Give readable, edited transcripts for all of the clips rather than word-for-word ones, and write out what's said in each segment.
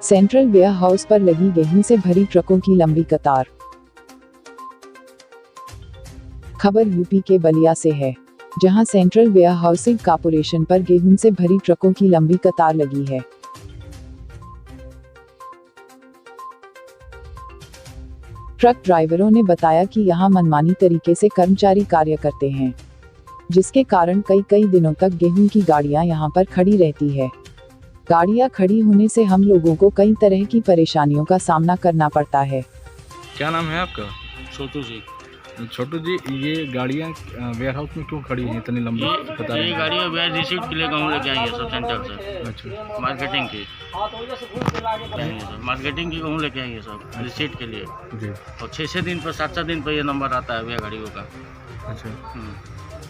Central ware house पर लगी गेहूं से भरी ट्रकों की लंबी कतार। खबर यूपी के बलिया से है, जहां सेंट्रल वेयर हाउसिंग कॉर्पोरेशन पर गेहूं से भरी ट्रकों की लंबी कतार लगी है। ट्रक ड्राइवरों ने बताया कि यहां मनमानी तरीके से कर्मचारी कार्य करते हैं, जिसके कारण कई दिनों तक गेहूं की गाड़ियां यहां पर खड़ी रहती है। गाड़ियां खड़ी होने से हम लोगों को कई तरह की परेशानियों का सामना करना पड़ता है। क्या नाम है आपका? छोटू जी। छोटू जी, ये गाड़ियाँ वेयर हाउस में क्यों खड़ी हैं इतनी लंबी कतार ये में? गाड़ियाँ वेयर रिसीट के लिए गाँव लेके आई है सब सेंटर से। अच्छा, मार्केटिंग की मार्केटिंग की गाँव लेके आई है सब रिसीट के लिए। जी। और 6 दिन पर 7 दिन पर ये नंबर आता है वेयर गाड़ियों का। अच्छा,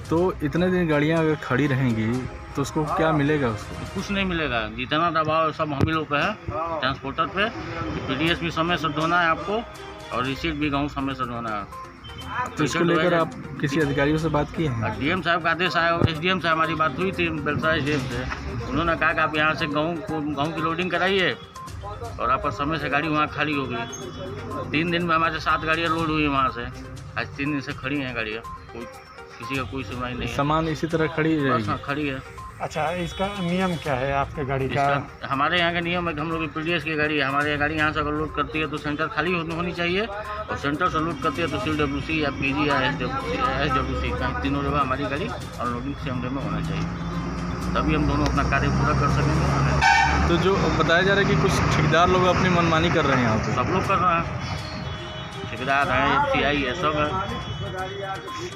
तो इतने दिन गाड़ियाँ अगर खड़ी रहेंगी तो उसको क्या मिलेगा? उसको कुछ नहीं मिलेगा, जितना दबाव सब हम ही लोग पे है ट्रांसपोर्टर पे। पीडीएस भी समय से ढोना है आपको और रिसीट भी गाँव समय से ढोना है। तो इसको लेकर आप किसी अधिकारियों से बात की है? डीएम साहब का आदेश आया, एसडीएम से हमारी बात हुई थी बेलसा एसडीएम से। उन्होंने कहा कि आप यहाँ से गाँव की लोडिंग कराइए और आप समय से गाड़ी वहाँ खाली होगी। 3 दिन में हमारे 7 गाड़ियाँ लोड हुई वहाँ से। आज 3 दिन से खड़ी हैं गाड़ियाँ, किसी का कोई सुनवाई नहीं है। सामान इसी तरह खड़ी रहेगी? हाँ, खड़ी है। अच्छा, इसका नियम क्या है आपके गाड़ी का? हमारे यहाँ का नियम है कि हम लोग पीडीएस की गाड़ी है, हमारे गाड़ी यहाँ से अगर लोड करती है तो सेंटर खाली होनी चाहिए, और सेंटर से लोड करती है तो CWC या PG या SWC का तीनों जगह हमारी गाड़ी अनलोडिंग सेम डे में होना चाहिए, तभी हम दोनों अपना कार्य पूरा कर सकेंगे। तो जो बताया जा रहा है कि कुछ ठेकेदार लोग अपनी मनमानी कर रहे हैं यहाँ पे? सब लोग कर रहे हैं, ठेकेदार है, FCI है, सब है।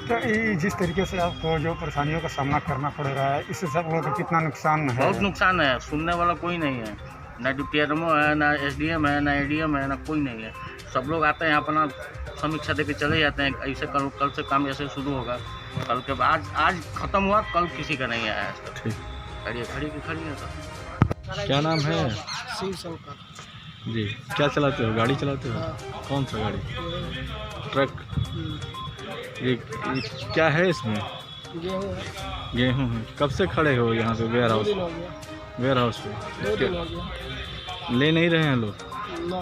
तो जिस तरीके से आपको जो परेशानियों का सामना करना पड़ रहा है, इससे सब लोगों को कितना नुकसान है? बहुत नुकसान है, सुनने वाला कोई नहीं है, ना डिप्टी आरएमओ है, ना SDM है, ना ADM है, ना कोई नहीं है। सब लोग आते हैं अपना समीक्षा देके चले जाते हैं। ऐसे कल से काम ऐसे शुरू होगा, कल के बाद आज खत्म हुआ, कल किसी का नहीं आया आज तक। गाड़ियाँ खड़ी है सब। क्या नाम है? शिव शंकर जी। क्या चलाते हो? गाड़ी चलाते हो? कौन सा गाड़ी? ट्रक? ये क्या है इसमें? गेहूँ है। गेहूँ है। कब से खड़े हो यहाँ पे वेयर 2 हाउस? दिन हो गया। वेयर हाउस पे 2 दिन हो गया। ले नहीं रहे हैं लोग? ना,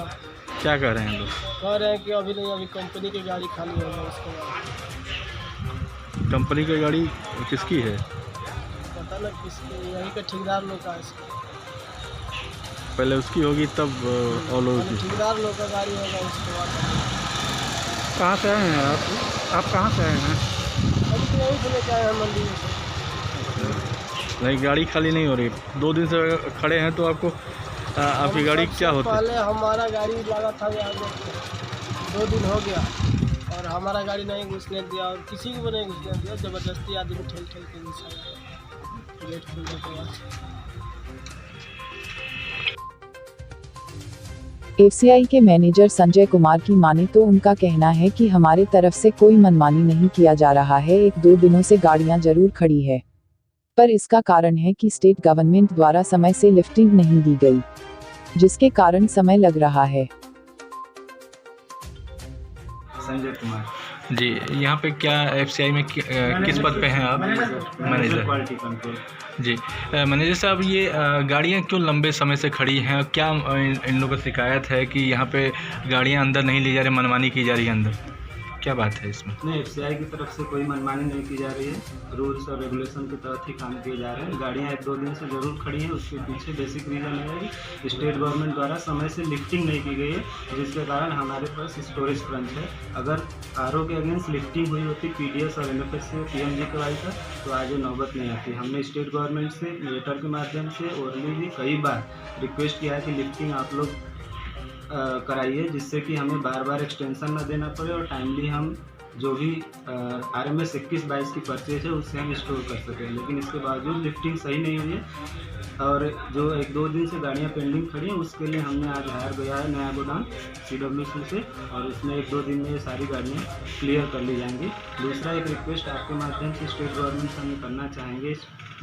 क्या कह रहे हैं लोग? कह रहे हैं कि अभी नहीं, अभी कंपनी की गाड़ी खाली हो गई, उसके बाद। कंपनी की गाड़ी किसकी है? पता ना किसके, यहीं के ठेकेदार लोग का है इसका। पहले उसकी होगी तब और लोगों की? ठेकेदार लोग का गाड़ी होगा, उसके बाद। कहाँ से आए हैं आप कहाँ से आए हैं? अभी तो यहीं से लेके आए हैं मंडी में से। नहीं, गाड़ी खाली नहीं हो रही। 2 दिन से खड़े हैं तो आपको आपकी गाड़ी क्या होती है? पहले हमारा गाड़ी लगा था यहाँ पे, 2 दिन हो गया और हमारा गाड़ी नहीं घुसने दिया और किसी को भी नहीं घुसने दिया। ज़बरदस्ती आदमी ठेल के घुसा, गेट खुलने के बाद। FCI के मैनेजर संजय कुमार की माने तो उनका कहना है कि हमारे तरफ से कोई मनमानी नहीं किया जा रहा है। 1-2 दिनों से गाड़ियां जरूर खड़ी है, पर इसका कारण है कि स्टेट गवर्नमेंट द्वारा समय से लिफ्टिंग नहीं दी गई, जिसके कारण समय लग रहा है। संजय कुमार जी। यहाँ पे क्या FCI में किस पद पे हैं आप? मैनेजर। Quality control. जी। मैनेजर साहब, ये गाड़ियाँ क्यों लंबे समय से खड़ी हैं? क्या इन लोगों को शिकायत है कि यहाँ पे गाड़ियाँ अंदर नहीं ली जा रही, मनमानी की जा रही है अंदर? क्या बात है इसमें? नहीं, FCI की तरफ से कोई मनमानी नहीं की जा रही है, रूल्स और रेगुलेशन के तहत ही काम किए जा रहे हैं। गाड़ियाँ 1-2 दिन से ज़रूर खड़ी हैं, उसके पीछे बेसिक रीज़न है कि स्टेट गवर्नमेंट द्वारा समय से लिफ्टिंग नहीं की गई है, जिसके कारण हमारे पास स्टोरेज क्रंच है। अगर RO के अगेंस्ट लिफ्टिंग हुई होती PDS और NFS से PMG के वाइज तो आज ये नौबत नहीं आती। हमने स्टेट गवर्नमेंट से लेटर के माध्यम से ओरली भी कई बार रिक्वेस्ट किया है कि लिफ्टिंग आप लोग कराइए, जिससे कि हमें बार एक्सटेंशन ना देना पड़े और टाइमली हम जो भी RMS 21-22 की परचेज है उससे हम स्टोर कर सकें। लेकिन इसके बावजूद लिफ्टिंग सही नहीं हुई है और जो 1-2 दिन से गाड़ियाँ पेंडिंग खड़ी हैं, उसके लिए हमने आज हायर गया है नया गोदाम CWC से, और उसमें 1-2 दिन में ये सारी गाड़ियाँ क्लियर कर ली जाएंगी। दूसरा एक रिक्वेस्ट आपके माध्यम से स्टेट गवर्नमेंट से हमें करना चाहेंगे,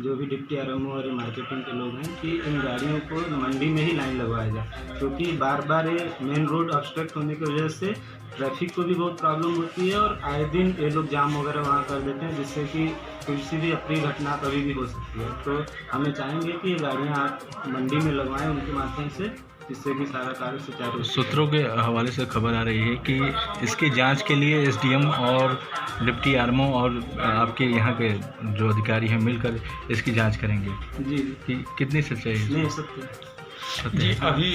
जो भी डिप्टी आरएमओ और मार्केटिंग के लोग हैं, कि इन गाड़ियों को मंडी में ही लाइन लगवाया जाए, क्योंकि बार ये मेन रोड ऑब्स्ट्रक्ट होने की वजह से ट्रैफिक को भी बहुत प्रॉब्लम होती है और आए दिन ये लोग जाम वगैरह वहाँ कर देते हैं, जिससे कि किसी भी अप्रिय घटना कभी भी हो सकती है। तो हमें चाहेंगे कि ये गाड़ियाँ आप मंडी में लगवाएं, उनके माध्यम से जिससे कि सारा कार्य सुचारू रूप से सूत्रों के हवाले से खबर आ रही है कि इसकी जांच के लिए एसडीएम और डिप्टी आरएमओ और आपके यहाँ के जो अधिकारी हैं मिलकर इसकी जांच करेंगे जी कि कितनी सच्चाई है। नहीं सत्य जी अभी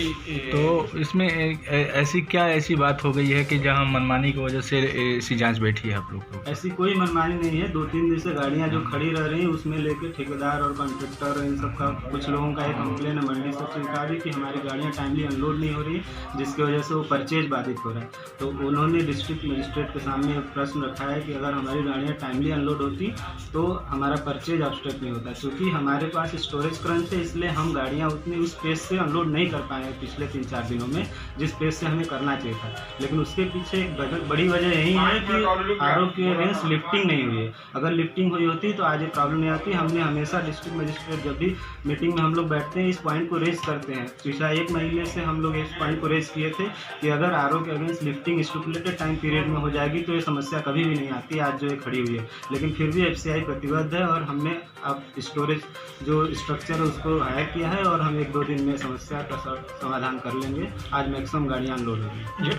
तो इसमें ऐसी बात हो गई है कि जहां मनमानी की वजह से ऐसी जांच बैठी है आप लोग को? ऐसी कोई मनमानी नहीं है। 2-3 दिन से गाड़ियां जो खड़ी रह रही हैं उसमें लेके ठेकेदार और कॉन्ट्रैक्टर और इन सब का कुछ लोगों का एक कंप्लेन है मंडी से सरकार की हमारी गाड़ियां टाइमली अनलोड नहीं हो रही जिसकी वजह से वो परचेज बाधित हो रहा है। तो उन्होंने डिस्ट्रिक्ट मजिस्ट्रेट के सामने एक प्रश्न रखा है कि अगर हमारी गाड़ियाँ टाइमली अनलोड होती तो हमारा परचेज ऑब्स्ट्रक्ट नहीं होता। क्योंकि हमारे पास स्टोरेज क्रंच है इसलिए हम गाड़ियाँ उतनी उस पेस से अनलोड नहीं कर पाए हैं पिछले 3-4 दिनों में जिस पेस से हमें करना चाहिए था। लेकिन उसके पीछे एक बड़ी वजह यही है कि आरओ के अगेंस्ट लिफ्टिंग नहीं हुई है। अगर लिफ्टिंग हुई होती तो आज ये प्रॉब्लम नहीं आती। हमने हमेशा डिस्ट्रिक्ट मजिस्ट्रेट जब भी मीटिंग में हम लोग बैठते हैं इस पॉइंट को रेज करते हैं। पिछला 1 महीने से हम लोग इस पॉइंट को रेज किए थे कि अगर आरओ के against lifting stipulated time period में हो जाएगी तो ये समस्या कभी भी नहीं आती आज जो ये खड़ी हुई है। लेकिन फिर भी एफसीआई प्रतिबद्ध है और हमने अब स्टोरेज जो स्ट्रक्चर है उसको हायर किया है और हम 1-2 दिन में समस्या का समाधान कर लेंगे। आज मैक्सिमम गाड़ियाँ अनलोड होगी।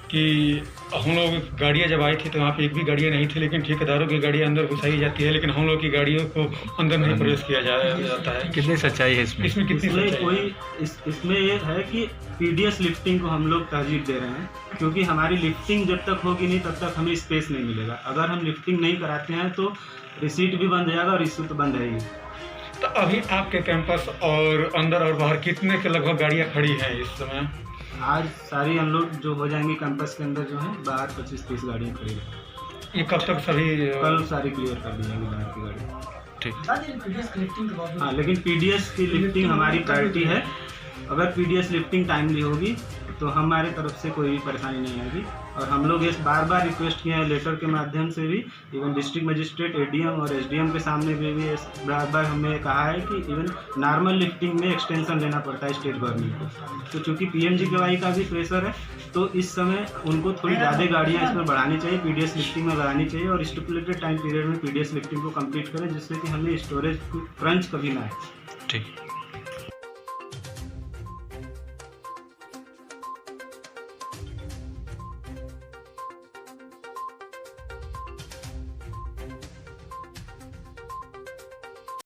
कि हम लोग गाड़ियाँ जब आई थी तो वहाँ पे एक भी गाड़ियाँ नहीं थी, लेकिन ठेकेदारों की गाड़ियाँ अंदर घुसाई जाती है, लेकिन हम लोग की गाड़ियों को अंदर नहीं प्रवेश किया जाता है। कितनी सच्चाई है इसमें? इसमें कितनी इसमें सच्चाई है? इसमें ये है कि पीडीएस लिफ्टिंग को हम लोग तरजीह दे रहे हैं क्योंकि हमारी लिफ्टिंग जब तक होगी नहीं तब तक हमें स्पेस नहीं मिलेगा। अगर हम लिफ्टिंग नहीं कराते हैं तो रिसीट भी बंद हो जाएगा और इशू तो बंद रहेगी। तो अभी आपके कैंपस और अंदर और बाहर कितने के लगभग गाड़ियाँ खड़ी हैं इस समय? आज सारी अनलोड जो हो जाएंगी कैंपस के अंदर जो है बाहर 25-30 गाड़ियाँ खड़ी हैं। ये कब तक सभी कल सारी क्लियर कर दी जाएंगी बाहर की गाड़ी। ठीक। हाँ लेकिन पीडीएस की लिफ्टिंग हमारी प्रायोरिटी है। अगर पीडीएस लिफ्टिंग टाइमली होगी तो हमारे तरफ से कोई परेशानी नहीं आएगी। और हम लोग इस बार रिक्वेस्ट किए हैं लेटर के माध्यम से भी, इवन डिस्ट्रिक्ट मजिस्ट्रेट एडीएम और एसडीएम के सामने भी बार हमने कहा है कि इवन नॉर्मल लिफ्टिंग में एक्सटेंशन लेना पड़ता है स्टेट गवर्नमेंट को। तो चूँकि पीएमजीकेवाई का भी प्रेशर है तो इस समय उनको थोड़ी ज़्यादा गाड़ियाँ इसमें बढ़ानी चाहिए, पीडीएस लिफ्टिंग में बढ़ानी चाहिए और स्टिपुलेटेड टाइम पीरियड में पीडीएस लिफ्टिंग को कंप्लीट करें जिससे कि हमें स्टोरेज क्रंच कभी ना आए। ठीक।